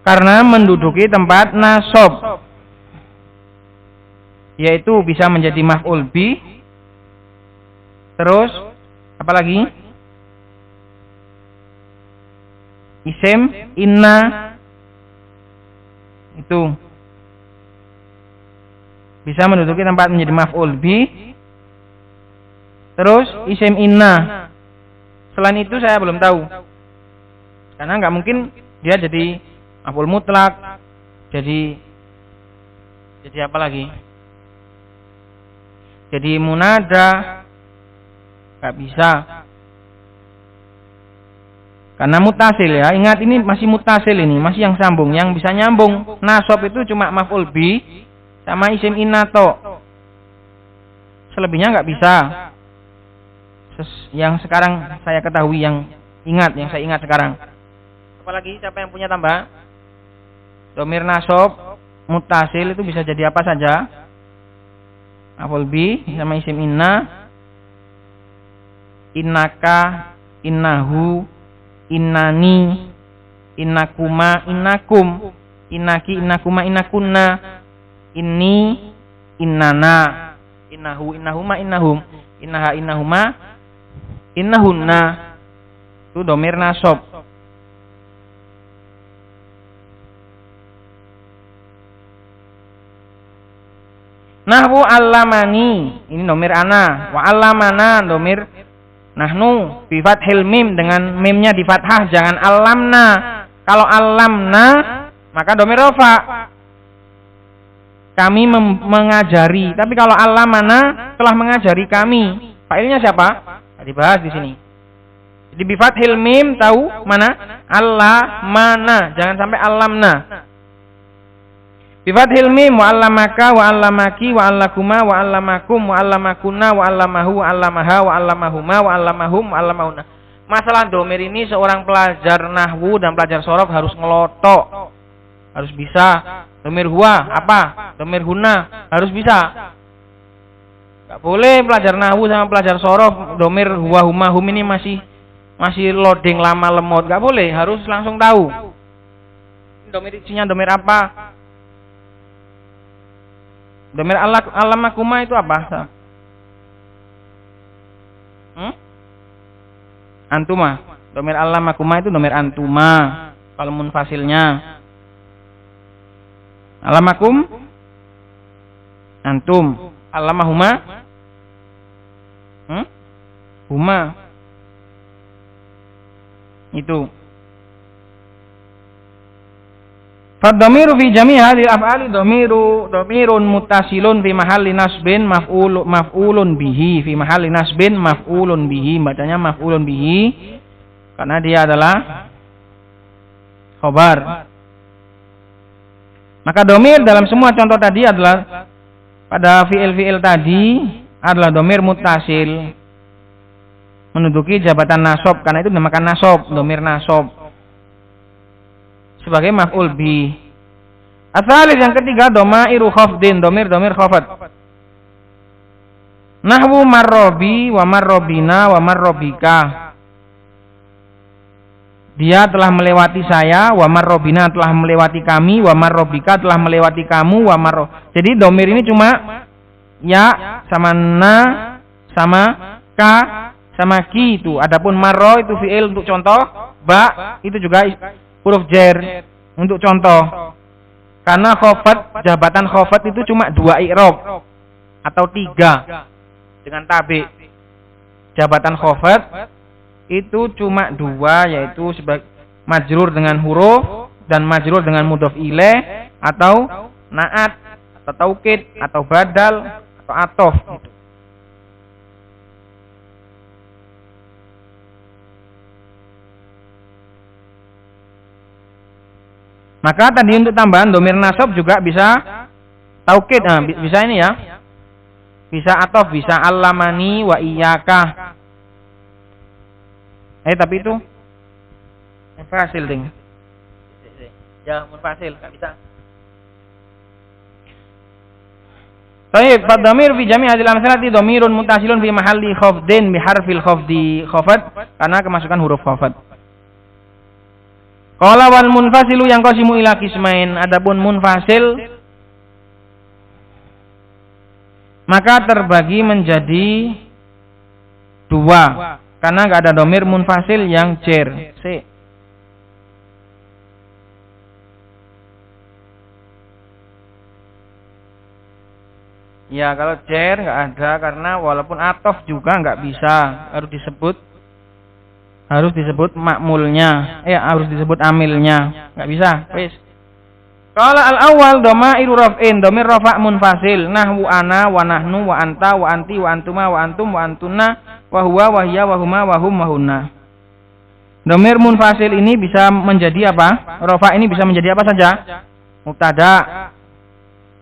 Karena menduduki tempat nasab. Yaitu bisa menjadi maf'ul bi. Terus apa lagi? Isim inna, itu bisa menduduki tempat menjadi maf'ul bi. Terus isim inna. Selain itu saya belum tahu, karena nggak mungkin dia jadi maf'ul mutlak. Jadi apa lagi? Jadi munada, nggak bisa. Karena mutasil ya, ingat ini masih mutasil, ini masih yang sambung, yang bisa nyambung. Nasab itu cuma maf'ul bi sama isim inna to. Selebihnya nggak bisa. Yang sekarang saya ketahui, yang saya ingat sekarang. Apalagi siapa yang punya tambah? Domir nasab mutasil itu bisa jadi apa saja? Maf'ul bi sama isim inna, innaka, innahu, innani, innakuma, innakum, innaki, innakuma, innakunna, inni, innana, innahu, innahuma, innahum, innaha, innahuma, innahunna. Itu domir nasab. Nahwu allamani, ini domir ana. Wa allamana, domir nahnu bi fathil mim, dengan mimnya di fathah, jangan alamna. Kalau alamna maka domir rafa. Kami mengajari. Tapi kalau alamana, telah mengajari kami. Failnya siapa? Dibahas di sini. Jadi bi fathil mim, tahu mana? Alamana, jangan sampai alamna. Bi fathil mim, wa allamaka wa allamaki wa allakuma wa allamakum wa allamakunna wa allamahu wa allamaha wa allamahuma wa allamahum wa allamahunna. Masalah domir ini seorang pelajar nahwu dan pelajar shorof harus ngelotok. Harus bisa. Domir huwa apa? Domir hunna harus bisa. boleh pelajar nahwu sama pelajar sorof domir huwa huma hum ini masih loading lama lemot, nggak boleh, harus langsung tahu domir isinya domir apa. Domir alamakuma itu apa? Antuma. Domir alamakuma itu domir antuma kalau munfasilnya. Alamakum antum, alamahuma huma. Itu. Fad-dhamiru fi jami' hadhihi al-af'ali dhamirun muttasilun fi mahalli nasbin maf'ulun bihi, fi mahalli nasbin maf'ulun bihi, bacanya maf'ulun bihi karena dia adalah khabar. Maka dhamir dalam semua contoh tadi adalah pada fi'il tadi adalah dhamir muttasil menduduki jabatan nasab, karena itu dinamakan nasab, dhamir nasab sebagai maf'ul bi. Asalis yang ketiga dhamairu khafdin, dhamir khafad. Nahwu marrobi wa marrobina wa marrobika. Dia telah melewati saya, wa marrobina telah melewati kami, wa marrobika telah melewati kamu, wa marro. Jadi dhamir ini cuma ya sama na sama ka sama ki itu. Adapun marro itu fi'il untuk contoh, ba itu juga huruf jar untuk contoh. Karena khafat, jabatan khafat itu cuma 2 i'rab atau 3 dengan tabi. Jabatan khafat itu cuma 2, yaitu sebagai majrur dengan huruf dan majrur dengan mudhof ilaih atau naat atau taukid atau badal atau atof gitu. Maka tadi untuk tambahan domir nasab juga bisa taukid, bisa ini ya, bisa atof, bisa allamani wa iyyaka. Tapi itu munfasil ding. Ya munfasil, enggak bisa. Baik, fadhamir fi jami' hadhil amsalati dhamirun muttasilun fi mahalli khafdin bi harfil khafdi khafad, karena kemasukan huruf khafad. Qala wal munfasilu yang qasimu ila qismain, adapun munfasil maka terbagi menjadi 2 karena enggak ada dhamir munfasil yang jar. Ya kalau jar enggak ada, karena walaupun atof juga enggak bisa, harus disebut makmulnya, harus disebut amilnya, nggak bisa. Wis. Qala al-awwal dhamairu raf'in, dhamir rafa' munfasil, nahwu ana wa nahnu wa anta wa anti wa antuma wa antum wa antunna wa huwa wa hiya wa huma wa hum wa hunna. Dhamir munfasil ini bisa menjadi apa? Rafa' ini bisa menjadi apa saja? Mubtada,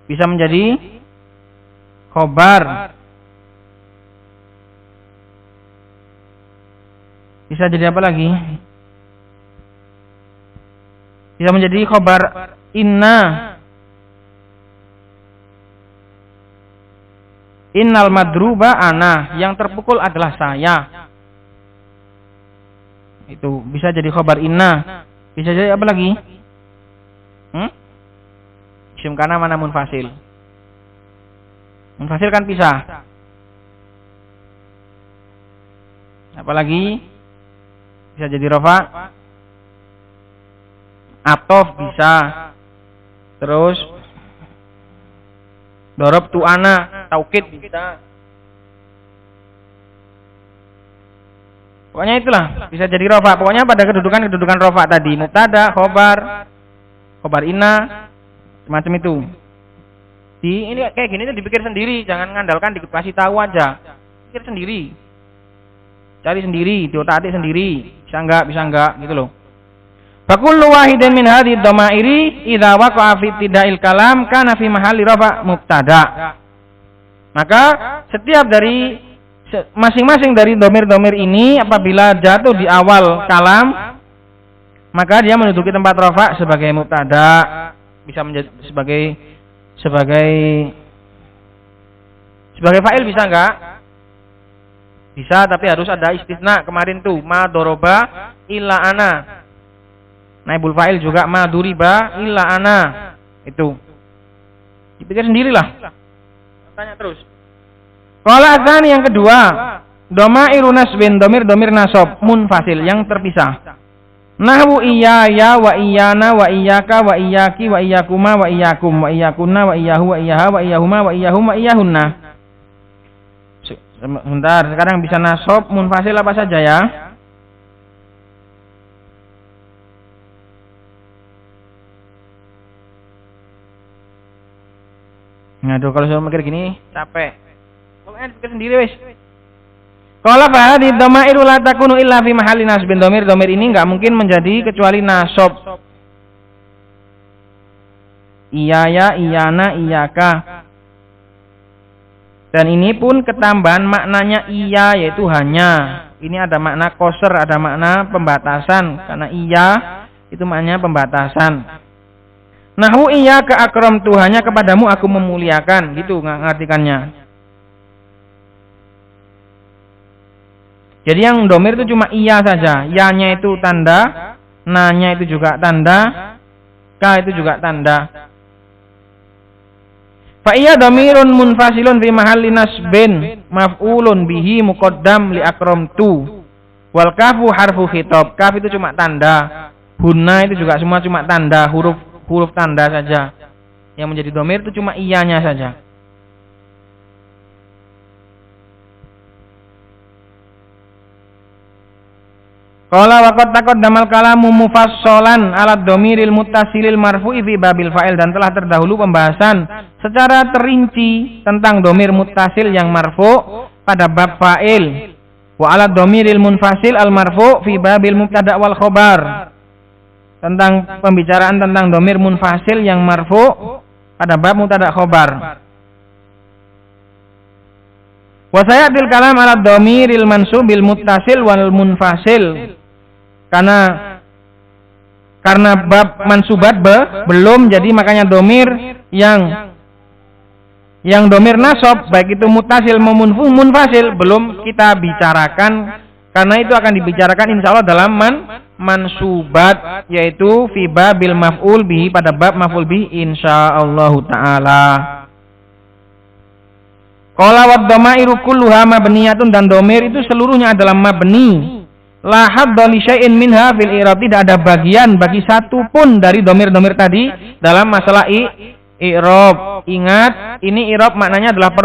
bisa menjadi khobar, bisa jadi apa lagi? Bisa menjadi khobar inna. Innal madruba ana, yang terpukul adalah saya. Itu bisa jadi khobar inna. Bisa jadi apa lagi? Isim kana mana munfasil? Munfasil kan pisah. Apalagi? Bisa jadi rafa, atof bisa, terus dorob tu ana, taukid bisa. Pokoknya itulah bisa jadi rafa. Pokoknya pada kedudukan rafa tadi, mubtada, khobar inna, semacam itu. Ini kayak gini tuh dipikir sendiri, jangan ngandalkan dikasih tahu aja. Pikir sendiri. Cari sendiri, diotak-atik sendiri. Bisa enggak gitu loh. Fakullu wahidin min hadhihi dhamairi idza waqa'a fi ibtida'il kalam kana fi mahalli rafa' mubtada. Maka setiap dari masing-masing dari dhamir-dhamir ini apabila jatuh di awal kalam, maka dia menduduki tempat rafa' sebagai mubtada, bisa menjadi sebagai Sebagai fa'il bisa enggak? Bisa, tapi harus ada istisna. Kemarin tuh ma doroba illa ana. Naibul fa'il juga ma duriba illa ana. Itu. Dipikir sendirilah. Tanya terus. Qala tsani yang kedua, dhamairu nasbin, domir nasab munfasil yang terpisah. Nahwu iyaya wa iyana wa iyaka wa iyaki wa iyakuma wa iyakum wa iyakunna wa iyahu wa iyaha wa iyahuma wa iyahum wa iyahunna. Sebentar, sekarang bisa nasab munfasil apa saja ya? Ngaduh, kalau saya mikir gini capek. Pokoknya pikir sendiri wis. Qala fa hadhihi dhamairu la takunu illa fi mahalli nasbin. Domir ini enggak mungkin menjadi kecuali nasab. Iyaya, iyana, iyaka. Dan ini pun ketambahan maknanya iya, yaitu hanya. Ini ada makna qasr, ada makna pembatasan. Karena iya itu maknanya pembatasan. Nahwu iyyaka akramtu, hanya kepadamu aku memuliakan, gitu ngartikannya. Jadi yang domir itu cuma iya saja, ya-nya itu tanda, na-nya itu juga tanda, ka itu juga tanda. Fa iya dhamirun munfasilun fi mahalli nasbin maf'ulun bihi muqaddam li akramtu. Wal kafu harfu khitab. Kaf itu cuma tanda. Hunna itu juga semua cuma tanda, huruf tanda saja. Yang menjadi domir itu cuma iyanya saja. Qala wa qad taqaddamal kalamu mufassalan ala dhamiril muttasilil marfu'i fi babil fa'il, dan telah terdahulu pembahasan secara terinci tentang domir muttasil yang marfu' pada bab fa'il, wa ala dhamiril munfasil al marfu' fi babil mubtada' wal khabar, tentang pembicaraan tentang domir munfasil yang marfu' pada bab mubtada' khabar. Wa sayatil kalam ala dhamiril mansubil muttasil wal munfasil, karena bab mansubat belum, jadi makanya domir yang domir nasab baik itu muttasil maupun munfasil belum kita bicarakan, karena itu akan dibicarakan insyaallah dalam mansubat, yaitu fi babil maf'ul bihi, pada bab maf'ul bihi insyaallah taala. Qala wad dhamairu kulluha mabniyatun, dan domir itu seluruhnya adalah mabni. La hadda li syai'in minha fil i'rab, tidak ada bagian bagi satu pun dari domir-domir tadi dalam masalah i'rab. Ingat, ini i'rab maknanya adalah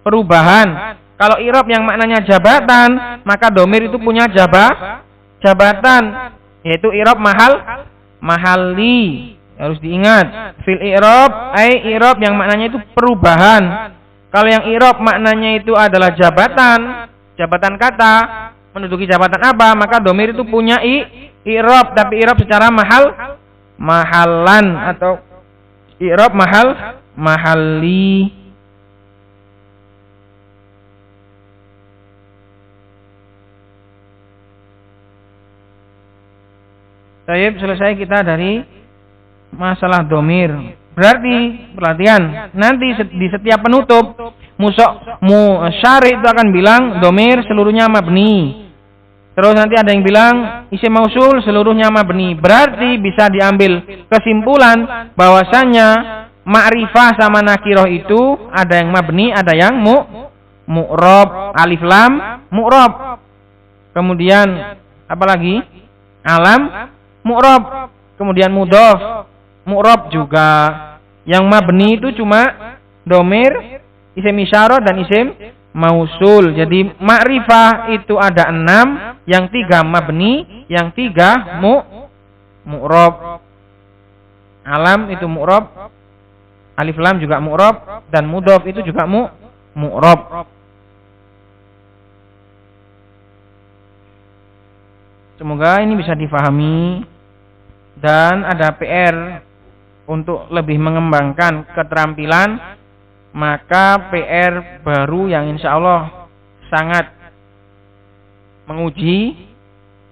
perubahan. Kalau i'rab yang maknanya jabatan, maka domir itu punya jabatan, yaitu i'rab mahalli. Harus diingat, fil i'rab i'rab yang maknanya itu perubahan. Kalau yang i'rab maknanya itu adalah jabatan kata, menduduki jabatan apa, maka domir itu punya i'rab, tapi i'rab secara mahallan atau i'rab mahalli. Baik, selesai kita dari masalah domir. Berarti perhatian, nanti di setiap penutup musyari itu akan bilang domir seluruhnya mabni. Terus nanti ada yang bilang isim mausul seluruhnya mabni. Berarti bisa diambil kesimpulan bahwasanya ma'rifah sama nakiroh itu ada yang mabni, ada yang mu'rob, alif lam mu'rob. Kemudian apalagi? Alam mu'rob. Kemudian mudhof mu'rob juga. Yang mabni itu cuma domir, isim isyarah dan isim mausul. Jadi ma'rifah itu ada 6, yang 3 mabni, yang 3 mu'rob. Alam itu mu'rob, alif lam juga mu'rob, dan mudhof itu juga mu'rob. Semoga ini bisa difahami, dan ada PR untuk lebih mengembangkan keterampilan. Maka PR baru yang insya Allah sangat menguji,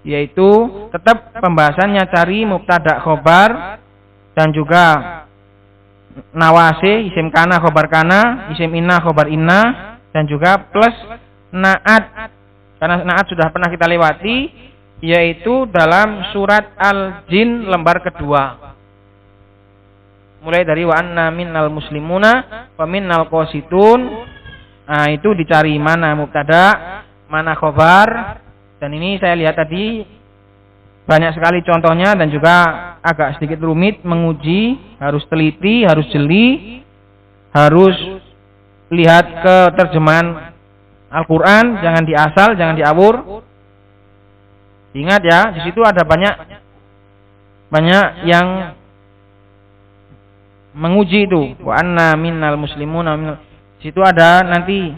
yaitu tetap pembahasannya cari mubtada khobar, dan juga nawasi, isim kana, khobar kana, isim inna, khobar inna, dan juga plus naat. Karena naat sudah pernah kita lewati, yaitu dalam surat Al-Jin lembar kedua. Mulai dari wa anna minnal muslimuna wa minnal qasitun. Nah, itu dicari mana mubtada, mana khobar. Dan ini saya lihat tadi banyak sekali contohnya dan juga agak sedikit rumit menguji, harus teliti, harus jeli, harus lihat ke terjemahan Al-Qur'an, jangan diasal, jangan diawur. Ingat ya, di situ ada banyak yang menguji itu. Wa anna minnal muslimuna minnal. Di situ ada nanti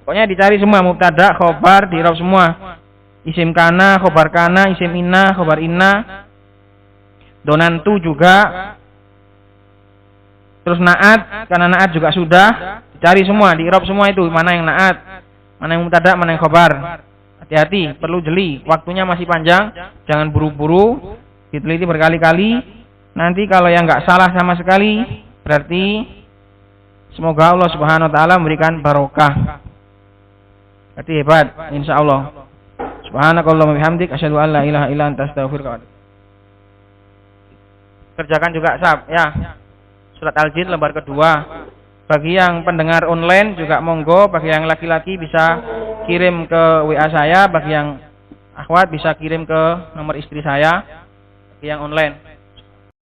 pokoknya dicari semua mubtada, khobar, di-i'rab semua. Isim kana, khobar kana, isim inna, khobar inna. Donantu juga. Terus naat, karena naat juga sudah dicari semua, di-i'rab semua itu, mana yang naat, mana yang mubtada, mana yang khobar. Hati-hati, perlu jeli, waktunya masih panjang, jangan buru-buru, diteliti berkali-kali. Nanti kalau yang nggak salah sama sekali, berarti semoga Allah Subhanahu wa taala memberikan barokah. Berarti hebat, insyaallah. Subhanakallahumma bihamdik asyhadu an la ilaha illa anta astaghfiruka wa atubu. Kerjakan juga sab ya. Surat Al-Jin lembar kedua. Bagi yang pendengar online juga monggo, bagi yang laki-laki bisa kirim ke WA saya, bagi yang akhwat bisa kirim ke nomor istri saya, bagi yang online.